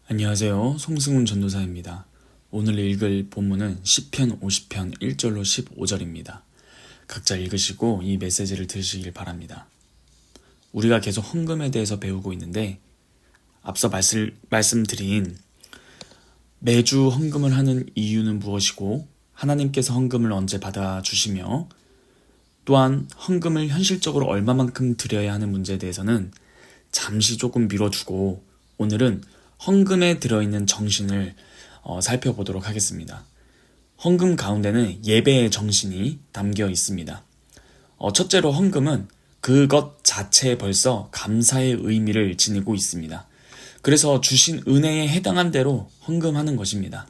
안녕하세요. 송승훈 전도사입니다. 오늘 읽을 본문은 시편 50편 1절로 15절입니다. 각자 읽으시고 이 메시지를 들으시길 바랍니다. 우리가 계속 헌금에 대해서 배우고 있는데 앞서 말씀드린 매주 헌금을 하는 이유는 무엇이고 하나님께서 헌금을 언제 받아주시며 또한 헌금을 현실적으로 얼마만큼 드려야 하는 문제에 대해서는 잠시 조금 미뤄두고 오늘은 헌금에 들어있는 정신을 살펴보도록 하겠습니다. 헌금 가운데는 예배의 정신이 담겨 있습니다. 첫째로 헌금은 그것 자체에 벌써 감사의 의미를 지니고 있습니다. 그래서 주신 은혜에 해당한 대로 헌금하는 것입니다.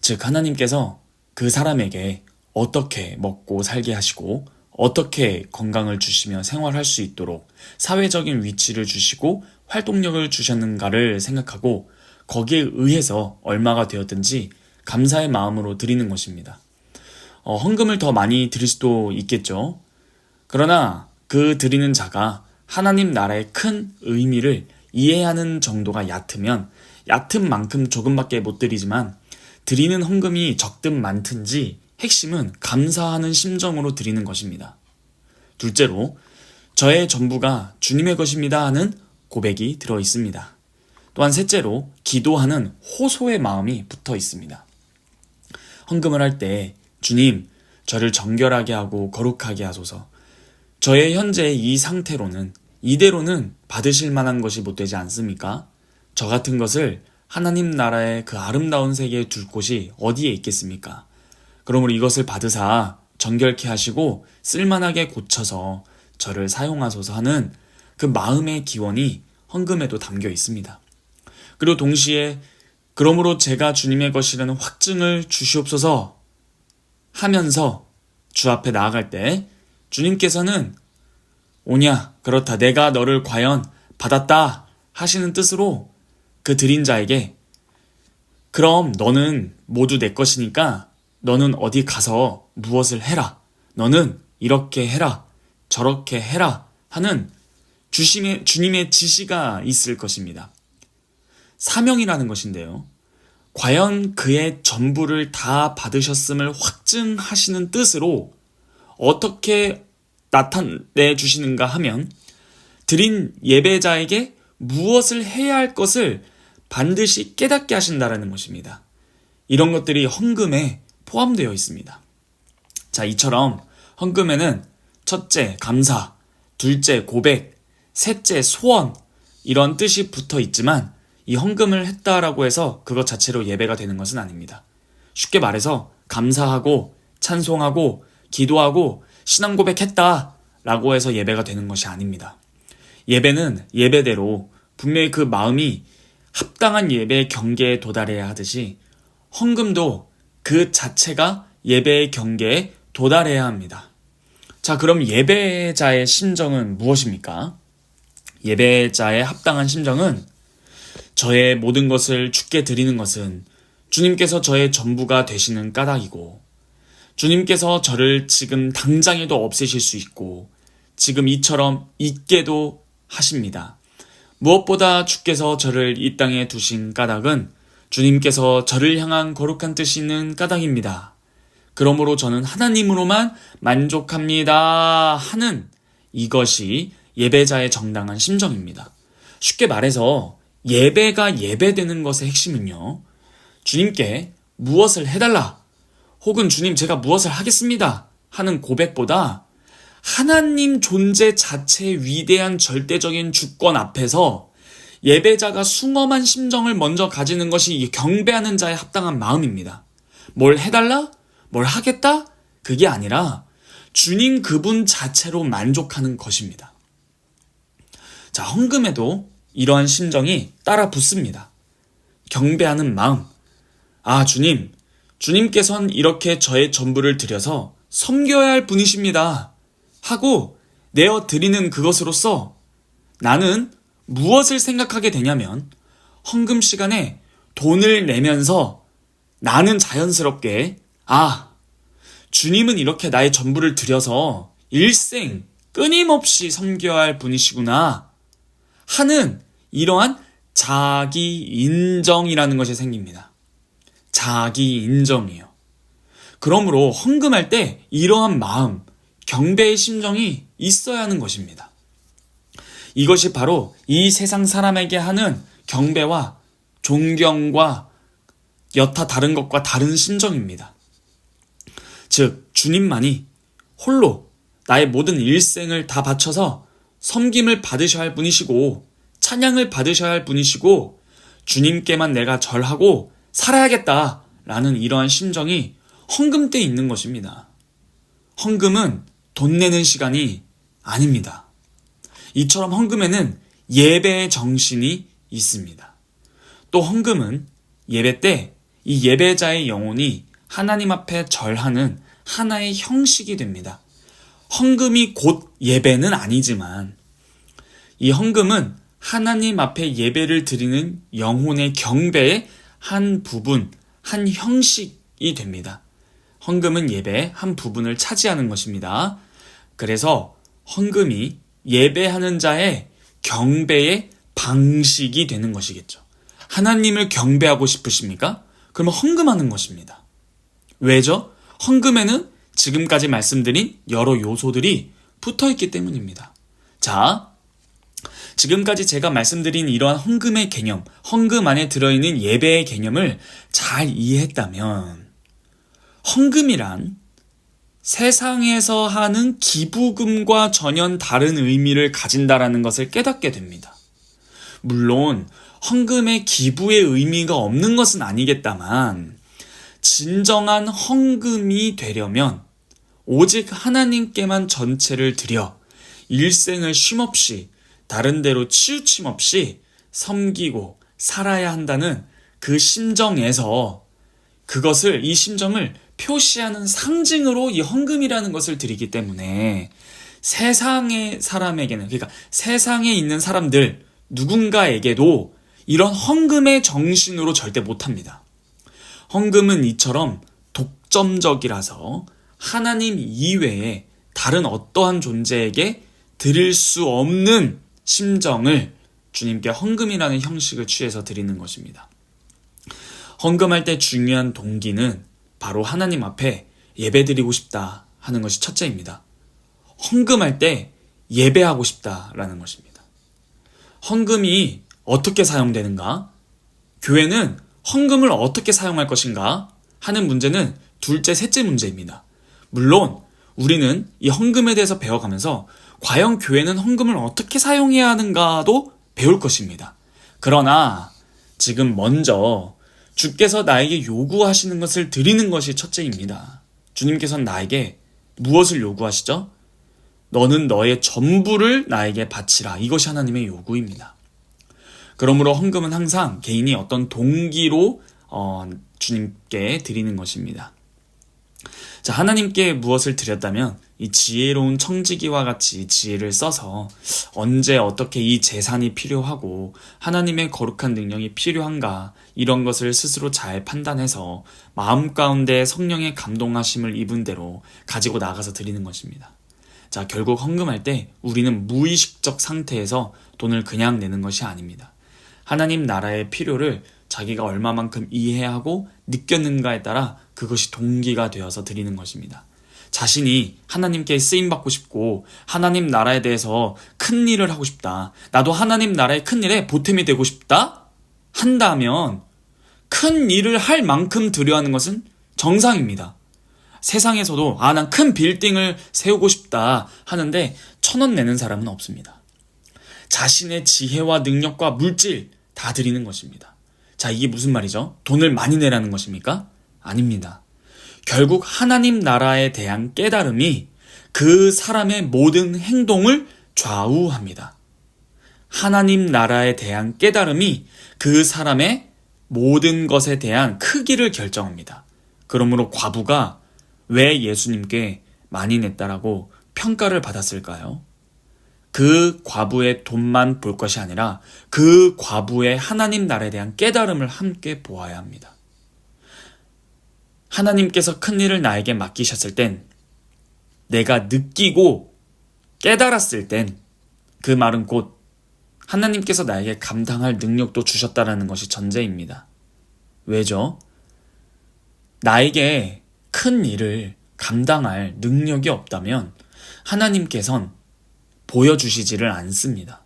즉 하나님께서 그 사람에게 어떻게 먹고 살게 하시고 어떻게 건강을 주시며 생활할 수 있도록 사회적인 위치를 주시고 활동력을 주셨는가를 생각하고 거기에 의해서 얼마가 되었든지 감사의 마음으로 드리는 것입니다. 헌금을 더 많이 드릴 수도 있겠죠. 그러나 그 드리는 자가 하나님 나라의 큰 의미를 이해하는 정도가 얕으면 얕은 만큼 조금밖에 못 드리지만 드리는 헌금이 적든 많든지 핵심은 감사하는 심정으로 드리는 것입니다. 둘째로 저의 전부가 주님의 것입니다 하는 고백이 들어 있습니다. 또한 셋째로 기도하는 호소의 마음이 붙어 있습니다. 헌금을 할 때 주님 저를 정결하게 하고 거룩하게 하소서. 저의 현재 이 상태로는 이대로는 받으실 만한 것이 못 되지 않습니까? 저 같은 것을 하나님 나라의 그 아름다운 세계에 둘 곳이 어디에 있겠습니까? 그러므로 이것을 받으사 정결케 하시고 쓸만하게 고쳐서 저를 사용하소서 하는 그 마음의 기원이 헌금에도 담겨 있습니다. 그리고 동시에 그러므로 제가 주님의 것이라는 확증을 주시옵소서 하면서 주 앞에 나아갈 때 주님께서는 오냐 그렇다 내가 너를 과연 받았다 하시는 뜻으로 그 드린 자에게 그럼 너는 모두 내 것이니까 너는 어디 가서 무엇을 해라. 너는 이렇게 해라. 저렇게 해라. 하는 주님의 지시가 있을 것입니다. 사명이라는 것인데요. 과연 그의 전부를 다 받으셨음을 확증하시는 뜻으로 어떻게 나타내 주시는가 하면 드린 예배자에게 무엇을 해야 할 것을 반드시 깨닫게 하신다라는 것입니다. 이런 것들이 헌금에 포함되어 있습니다. 자, 이처럼 헌금에는 첫째 감사, 둘째 고백, 셋째 소원 이런 뜻이 붙어 있지만 이 헌금을 했다라고 해서 그것 자체로 예배가 되는 것은 아닙니다. 쉽게 말해서 감사하고 찬송하고 기도하고 신앙 고백했다라고 해서 예배가 되는 것이 아닙니다. 예배는 예배대로 분명히 그 마음이 합당한 예배의 경계에 도달해야 하듯이 헌금도 그 자체가 예배의 경계에 도달해야 합니다. 자, 그럼 예배자의 심정은 무엇입니까? 예배자의 합당한 심정은 저의 모든 것을 주께 드리는 것은 주님께서 저의 전부가 되시는 까닭이고 주님께서 저를 지금 당장에도 없애실 수 있고 지금 이처럼 있게도 하십니다. 무엇보다 주께서 저를 이 땅에 두신 까닭은 주님께서 저를 향한 거룩한 뜻이 있는 까닭입니다. 그러므로 저는 하나님으로만 만족합니다 하는 이것이 예배자의 정당한 심정입니다. 쉽게 말해서 예배가 예배되는 것의 핵심은요. 주님께 무엇을 해달라 혹은 주님 제가 무엇을 하겠습니다 하는 고백보다 하나님 존재 자체의 위대한 절대적인 주권 앞에서 예배자가 숭엄한 심정을 먼저 가지는 것이 경배하는 자의 합당한 마음입니다. 뭘 해달라? 뭘 하겠다? 그게 아니라 주님 그분 자체로 만족하는 것입니다. 자, 헌금에도 이러한 심정이 따라 붙습니다. 경배하는 마음. 아, 주님께서는 이렇게 저의 전부를 드려서 섬겨야 할 분이십니다. 하고 내어 드리는 그것으로서 나는 무엇을 생각하게 되냐면 헌금 시간에 돈을 내면서 나는 자연스럽게 주님은 이렇게 나의 전부를 드려서 일생 끊임없이 섬겨야 할 분이시구나 하는 이러한 자기 인정이라는 것이 생깁니다. 자기 인정이요. 그러므로 헌금할 때 이러한 마음, 경배의 심정이 있어야 하는 것입니다. 이것이 바로 이 세상 사람에게 하는 경배와 존경과 여타 다른 것과 다른 심정입니다. 즉, 주님만이 홀로 나의 모든 일생을 다 바쳐서 섬김을 받으셔야 할 분이시고 찬양을 받으셔야 할 분이시고 주님께만 내가 절하고 살아야겠다라는 이러한 심정이 헌금 때 있는 것입니다. 헌금은 돈 내는 시간이 아닙니다. 이처럼 헌금에는 예배의 정신이 있습니다. 또 헌금은 예배 때 이 예배자의 영혼이 하나님 앞에 절하는 하나의 형식이 됩니다. 헌금이 곧 예배는 아니지만 이 헌금은 하나님 앞에 예배를 드리는 영혼의 경배의 한 부분, 한 형식이 됩니다. 헌금은 예배의 한 부분을 차지하는 것입니다. 그래서 헌금이 예배하는 자의 경배의 방식이 되는 것이겠죠. 하나님을 경배하고 싶으십니까? 그러면 헌금하는 것입니다. 왜죠? 헌금에는 지금까지 말씀드린 여러 요소들이 붙어있기 때문입니다. 자, 지금까지 제가 말씀드린 이러한 헌금의 개념, 헌금 안에 들어있는 예배의 개념을 잘 이해했다면 헌금이란 세상에서 하는 기부금과 전혀 다른 의미를 가진다라는 것을 깨닫게 됩니다. 물론 헌금에 기부의 의미가 없는 것은 아니겠다만 진정한 헌금이 되려면 오직 하나님께만 전체를 드려 일생을 쉼없이 다른 데로 치우침 없이 섬기고 살아야 한다는 그 심정에서 이 심정을 표시하는 상징으로 이 헌금이라는 것을 드리기 때문에 세상의 사람에게는, 그러니까 세상에 있는 사람들 누군가에게도 이런 헌금의 정신으로 절대 못합니다. 헌금은 이처럼 독점적이라서 하나님 이외에 다른 어떠한 존재에게 드릴 수 없는 심정을 주님께 헌금이라는 형식을 취해서 드리는 것입니다. 헌금할 때 중요한 동기는 바로 하나님 앞에 예배드리고 싶다 하는 것이 첫째입니다. 헌금할 때 예배하고 싶다라는 것입니다. 헌금이 어떻게 사용되는가? 교회는 헌금을 어떻게 사용할 것인가? 하는 문제는 둘째, 셋째 문제입니다. 물론 우리는 이 헌금에 대해서 배워가면서 과연 교회는 헌금을 어떻게 사용해야 하는가도 배울 것입니다. 그러나 지금 먼저 주께서 나에게 요구하시는 것을 드리는 것이 첫째입니다. 주님께서는 나에게 무엇을 요구하시죠? 너는 너의 전부를 나에게 바치라. 이것이 하나님의 요구입니다. 그러므로 헌금은 항상 개인이 어떤 동기로 주님께 드리는 것입니다. 자, 하나님께 무엇을 드렸다면 이 지혜로운 청지기와 같이 지혜를 써서 언제 어떻게 이 재산이 필요하고 하나님의 거룩한 능력이 필요한가 이런 것을 스스로 잘 판단해서 마음 가운데 성령의 감동하심을 입은 대로 가지고 나가서 드리는 것입니다. 자, 결국 헌금할 때 우리는 무의식적 상태에서 돈을 그냥 내는 것이 아닙니다. 하나님 나라의 필요를 자기가 얼마만큼 이해하고 느꼈는가에 따라 그것이 동기가 되어서 드리는 것입니다. 자신이 하나님께 쓰임받고 싶고 하나님 나라에 대해서 큰 일을 하고 싶다. 나도 하나님 나라의 큰 일에 보탬이 되고 싶다? 한다면 큰 일을 할 만큼 드려야 하는 것은 정상입니다. 세상에서도 난 큰 빌딩을 세우고 싶다 하는데 1,000원 내는 사람은 없습니다. 자신의 지혜와 능력과 물질 다 드리는 것입니다. 자, 이게 무슨 말이죠? 돈을 많이 내라는 것입니까? 아닙니다. 결국 하나님 나라에 대한 깨달음이 그 사람의 모든 행동을 좌우합니다. 하나님 나라에 대한 깨달음이 그 사람의 모든 것에 대한 크기를 결정합니다. 그러므로 과부가 왜 예수님께 많이 냈다라고 평가를 받았을까요? 그 과부의 돈만 볼 것이 아니라 그 과부의 하나님 나라에 대한 깨달음을 함께 보아야 합니다. 하나님께서 큰 일을 나에게 맡기셨을 땐 내가 느끼고 깨달았을 땐 그 말은 곧 하나님께서 나에게 감당할 능력도 주셨다라는 것이 전제입니다. 왜죠? 나에게 큰 일을 감당할 능력이 없다면 하나님께선 보여주시지를 않습니다.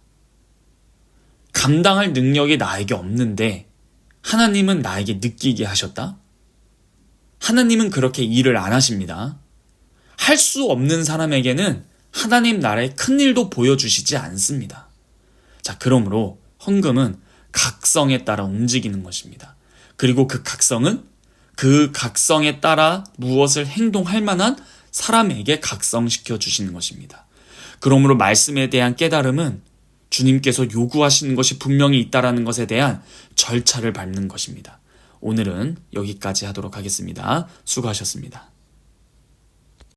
감당할 능력이 나에게 없는데 하나님은 나에게 느끼게 하셨다? 하나님은 그렇게 일을 안 하십니다. 할 수 없는 사람에게는 하나님 나라의 큰 일도 보여주시지 않습니다. 자, 그러므로 헌금은 각성에 따라 움직이는 것입니다. 그리고 그 각성은 그 각성에 따라 무엇을 행동할 만한 사람에게 각성시켜 주시는 것입니다. 그러므로 말씀에 대한 깨달음은 주님께서 요구하시는 것이 분명히 있다는 것에 대한 절차를 밟는 것입니다. 오늘은 여기까지 하도록 하겠습니다. 수고하셨습니다.